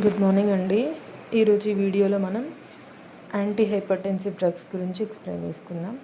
Good morning అండి. ఈరోజు ఈ వీడియోలో మనం యాంటీ హైపర్టెన్సివ్ డ్రగ్స్ గురించి ఎక్స్ప్లెయిన్ చేసుకుందాం.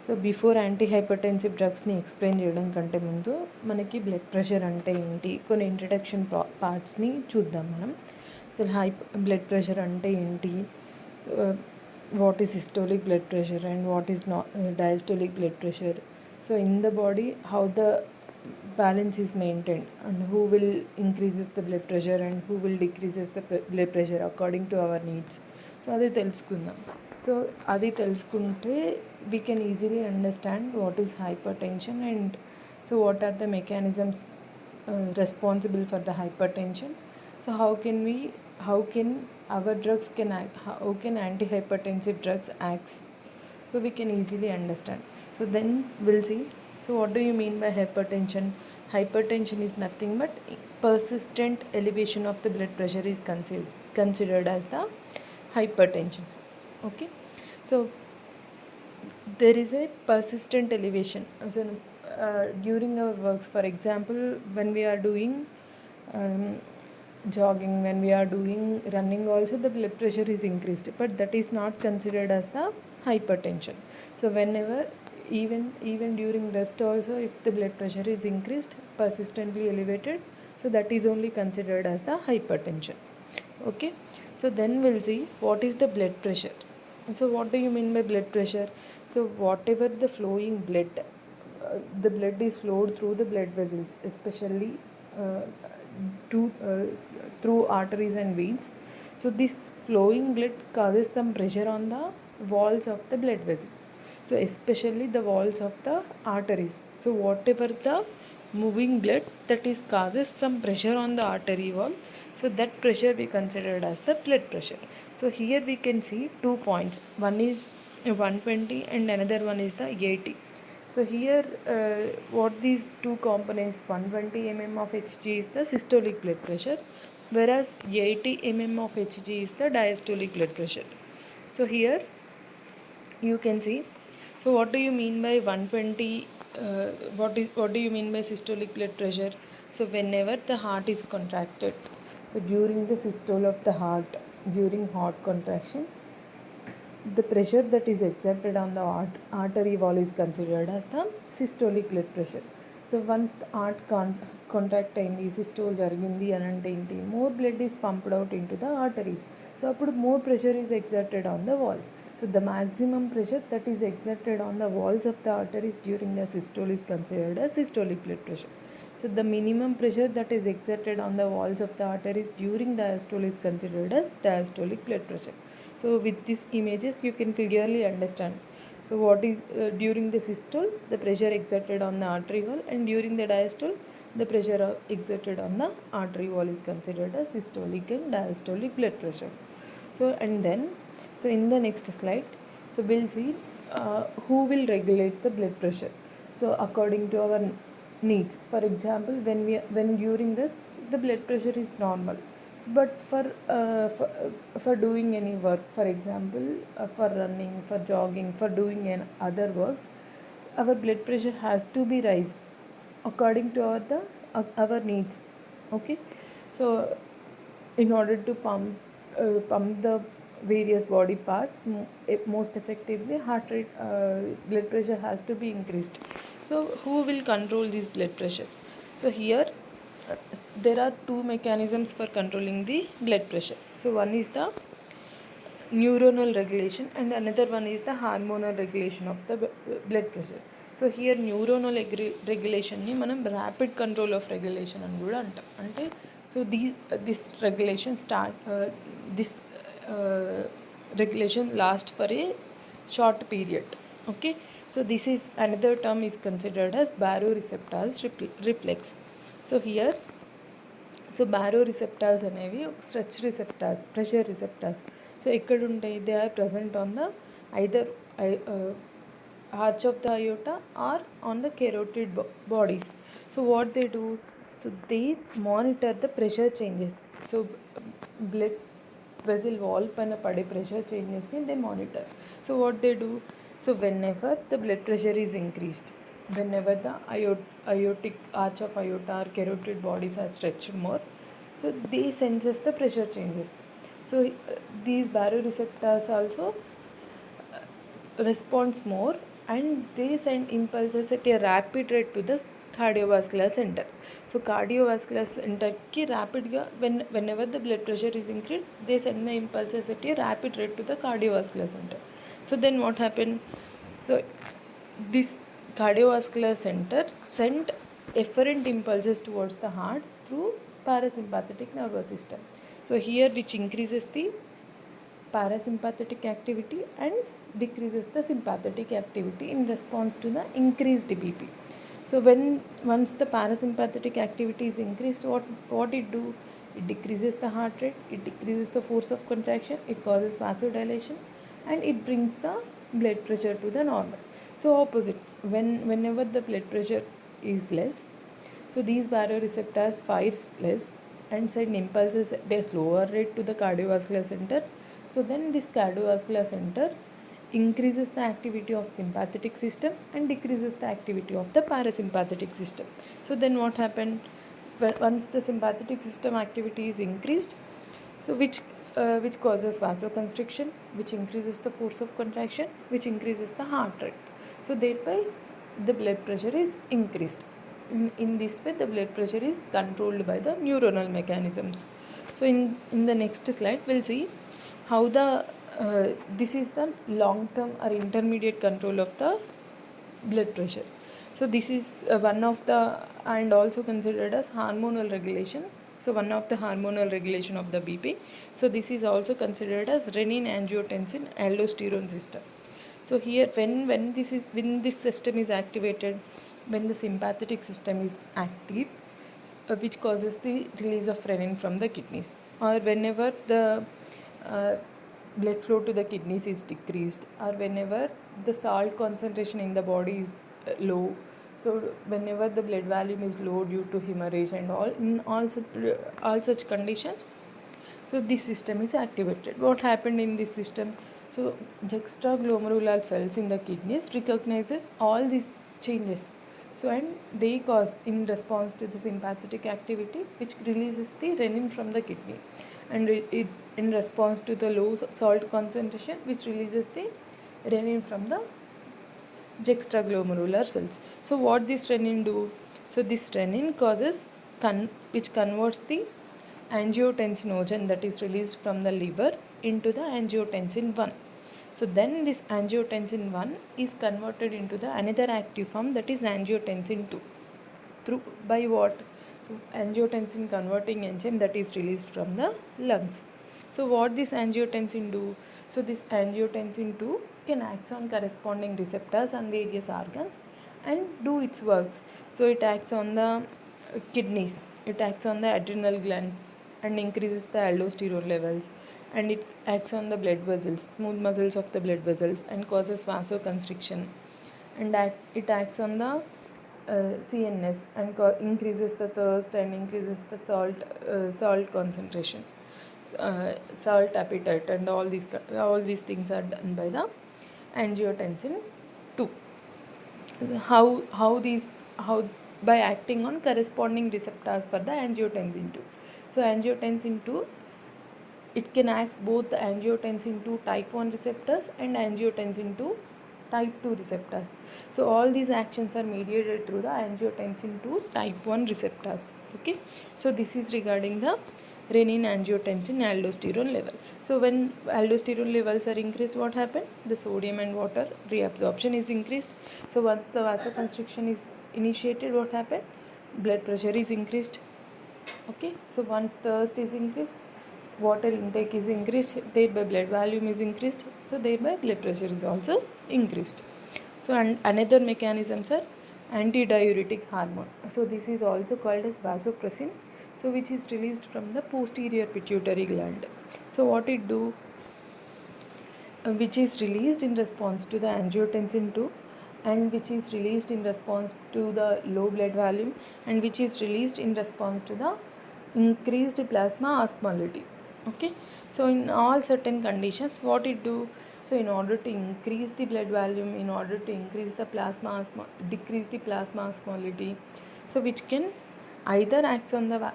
సో బిఫోర్ యాంటీ హైపర్టెన్సివ్ డ్రగ్స్ని ఎక్స్ప్లెయిన్ చేయడం కంటే ముందు మనకి బ్లడ్ ప్రెషర్ అంటే ఏంటి, కొన్ని ఇంట్రడక్షన్ పార్ట్స్ని చూద్దాం మనం. అసలు బ్లడ్ ప్రెషర్ అంటే ఏంటి, what is systolic blood pressure and what is diastolic blood pressure. So in the body, how the balance is maintained and who will increases the blood pressure and who will decreases the blood pressure according to our needs. So అది తెలుసుకుందాం. So అది తెలుసుకుంటే we can easily understand what is hypertension and so what are the mechanisms responsible for the hypertension. So how can our drugs can act, how can antihypertensive drugs act, so we can easily understand. So then we'll see. So what do you mean by hypertension? Hypertension is nothing but persistent elevation of the blood pressure is considered as the hypertension. Okay, so there is a persistent elevation. So during our works, for example, when we are doing jogging, when we are doing running also, the blood pressure is increased, but that is not considered as the hypertension. So whenever, even during rest also, if the blood pressure is increased, persistently elevated, so that is only considered as the hypertension. Okay, so then we'll see what is the blood pressure. So what do you mean by blood pressure? So whatever the flowing blood, the blood is flowed through the blood vessels, especially through arteries and veins. So this flowing blood causes some pressure on the walls of the blood vessel. So especially the walls of the arteries. So whatever the moving blood that is causes some pressure on the artery wall, so that pressure we considered as the blood pressure. So here we can see 2 points. One is 120 and another one is the 80. So here what these two components, 120 mm of Hg is the systolic blood pressure, whereas 80 mm of Hg is the diastolic blood pressure. So here you can see. So what do you mean by 120? What do you mean by systolic blood pressure? So whenever the heart is contracted, so during the systole of the heart, during heart contraction, the pressure that is exerted on the artery wall is considered as the systolic blood pressure. So once the heart contract అయింది, systole జరిగింది అని అంటే ఏంటి, more blood is pumped out into the arteries. So అప్పుడు more pressure is exerted on the walls. So the maximum pressure that is exerted on the walls of the arteries during the systole is considered as systolic blood pressure. So the minimum pressure that is exerted on the walls of the arteries during diastole is considered as diastolic blood pressure. So with these images you can clearly understand. So what is during the systole, the pressure exerted on the artery wall, and during the diastole, the pressure exerted on the artery wall is considered as systolic and diastolic blood pressures. So and then, so in the next slide, so we'll see who will regulate the blood pressure. So according to our needs. For example, when during rest, the blood pressure is normal, but for doing any work, for example, for running, for jogging, for doing other works, our blood pressure has to be rise according to our needs. Okay, so in order to pump the various body parts most effectively, heart rate, blood pressure has to be increased. So who will control this blood pressure? So here there are two mechanisms for controlling the blood pressure. So one is the neuronal regulation and another one is the hormonal regulation of the blood pressure. So here neuronal regulation ni manam rapid control of regulation అని కూడా అంటాం. అంటే so this regulation regulation lasts for a short period. Okay, so this is another term is considered as baroreceptors reflex. So here, so baroreceptors అనేవి stretch receptors, pressure receptors. So ఎక్కడ ఉంటాయి, they are present on the either arch of the aorta or on the carotid bodies. So what they do, so they monitor the pressure changes. So blood vessel wall పైన పడే pressure changes ని they monitor. So what they do, so whenever the blood pressure is increased, whenever the aortic arch of aorta or carotid bodies are stretched more, So they senses the pressure changes. So these baroreceptors also responds more, and they send impulses at a rapid rate to the cardiovascular center. So cardiovascular center ki rapid ga whenever the blood pressure is increased, they send the impulses at a rapid rate to the cardiovascular center. So then what happened? So this cardiovascular center sent efferent impulses towards the heart through parasympathetic nervous system. So here, which increases the parasympathetic activity and decreases the sympathetic activity in response to the increased BP. So once the parasympathetic activity is increased, what it do? It decreases the heart rate, it decreases the force of contraction, it causes vasodilation, and it brings the blood pressure to the normal. So opposite, whenever the blood pressure is less, so these baroreceptors fires less and send impulses at a slower rate to the cardiovascular center. So then this cardiovascular center increases the activity of sympathetic system and decreases the activity of the parasympathetic system. So then what happened? Once the sympathetic system activity is increased, so which causes vasoconstriction, which increases the force of contraction, which increases the heart rate. So thereby the blood pressure is increased. In this way, the blood pressure is controlled by the neuronal mechanisms. So in the next slide, we'll see how this is the long term or intermediate control of the blood pressure. So this is one of the, and also considered as hormonal regulation. So one of the hormonal regulation of the BP. So this is also considered as renin, angiotensin, aldosterone system. So here, when this system is activated, when the sympathetic system is active, which causes the release of renin from the kidneys, or whenever the blood flow to the kidneys is decreased, or whenever the salt concentration in the body is low. So whenever the blood volume is low due to hemorrhage and all such conditions, so this system is activated. What happened in this system? So juxtaglomerular cells in the kidneys recognizes all these changes. So and they cause in response to the sympathetic activity, which releases the renin from the kidney, and it in response to the low salt concentration, which releases the renin from the juxtaglomerular cells. So what this renin do? So this renin causes which converts the angiotensinogen that is released from the liver into the angiotensin 1. So then this angiotensin 1 is converted into the another active form, that is angiotensin 2. Through by what? So angiotensin converting enzyme that is released from the lungs. So what this angiotensin do? So this angiotensin 2 can act on corresponding receptors on various organs and do its works. So it acts on the kidneys, it acts on the adrenal glands and increases the aldosterone levels, and it acts on the blood vessels, smooth muscles of the blood vessels, and causes vasoconstriction, and it acts on the CNS and increases the thirst and increases the salt concentration, salt appetite, and all these things are done by the angiotensin 2. How by acting on corresponding receptors for the angiotensin 2. So angiotensin 2, it can act both the angiotensin 2 type 1 receptors and angiotensin 2 type 2 receptors. So all these actions are mediated through the angiotensin 2 type 1 receptors. Okay. So this is regarding the renin, angiotensin, aldosterone level. So when aldosterone levels are increased, what happened? The sodium and water reabsorption is increased. So once the vasoconstriction is initiated, what happened? Blood pressure is increased. Okay. So once thirst is increased, water intake is increased, thereby blood volume is increased, so thereby blood pressure is also increased. So and another mechanisms are antidiuretic hormone. So this is also called as vasopressin, so which is released from the posterior pituitary gland. So what it do? Which is released in response to the angiotensin 2, and which is released in response to the low blood volume, and which is released in response to the increased plasma osmolality. Okay. So in all certain conditions, what it do? So in order to increase the blood volume, in order to increase the decrease the plasma osmolality, so which can either acts on the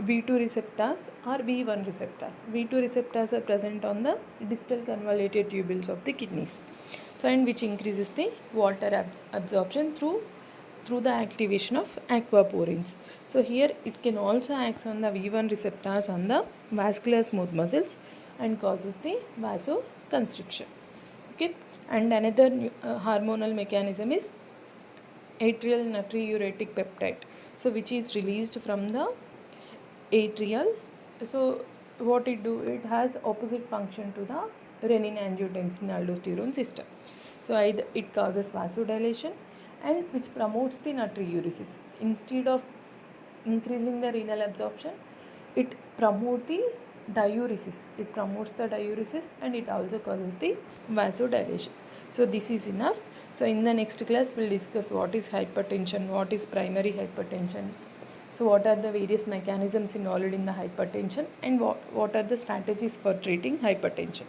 V2 receptors or V1 receptors. V2 receptors are present on the distal convoluted tubules of the kidneys. So, and which increases the water absorption through the activation of aquaporins. So here it can also act on the V1 receptors on the vascular smooth muscles and causes the vasoconstriction. Okay, and another hormonal mechanism is atrial natriuretic peptide, so which is released from the atrial. So what it do, it has opposite function to the renin angiotensin aldosterone system. So it causes vasodilation and which promotes the natriuresis. Instead of increasing the renal absorption, it promotes the diuresis. It promotes the diuresis and it also causes the vasodilation. So this is enough. So in the next class we'll discuss what is hypertension, what is primary hypertension. So what are the various mechanisms involved in the hypertension and what are the strategies for treating hypertension.